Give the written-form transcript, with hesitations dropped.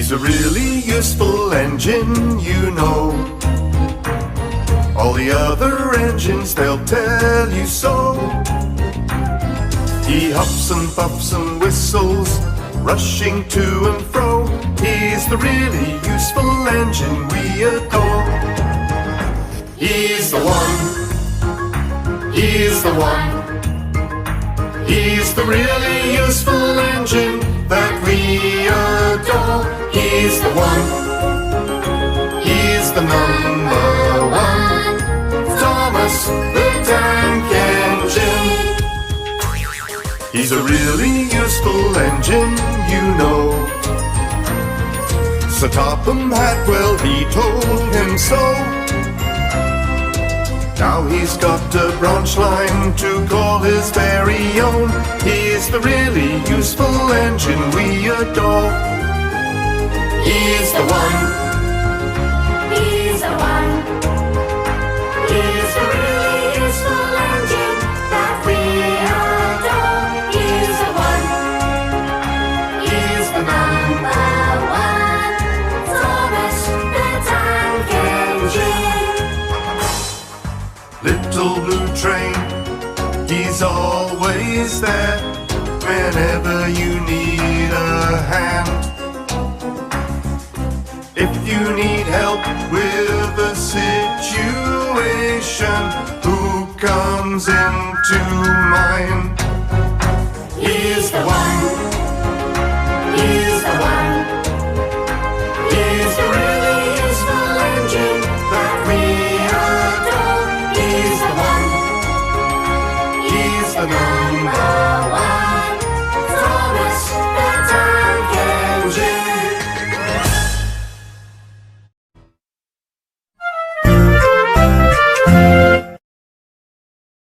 He's a really useful engine, you know. All the other engines, they'll tell you so. He huffs and puffs and whistles, rushing to and fro. He's the really useful engine we adore. He's the one. He's the one. He's the really useful engine that we adore. He's the one. He's the number one. Thomas the Tank Engine. He's a really useful engine, you know. Sir Topham Hatwell, he told him so. Now he's got a branch line to call his very own. He's the really useful engine we adore. He's the one. He's the one. He's the really useful engine that we adore. He's the one. He's the number one. Thomas the Tank Engine. Little blue train, he's always there whenever you need a hand. If you need help with a situation, who comes into mind?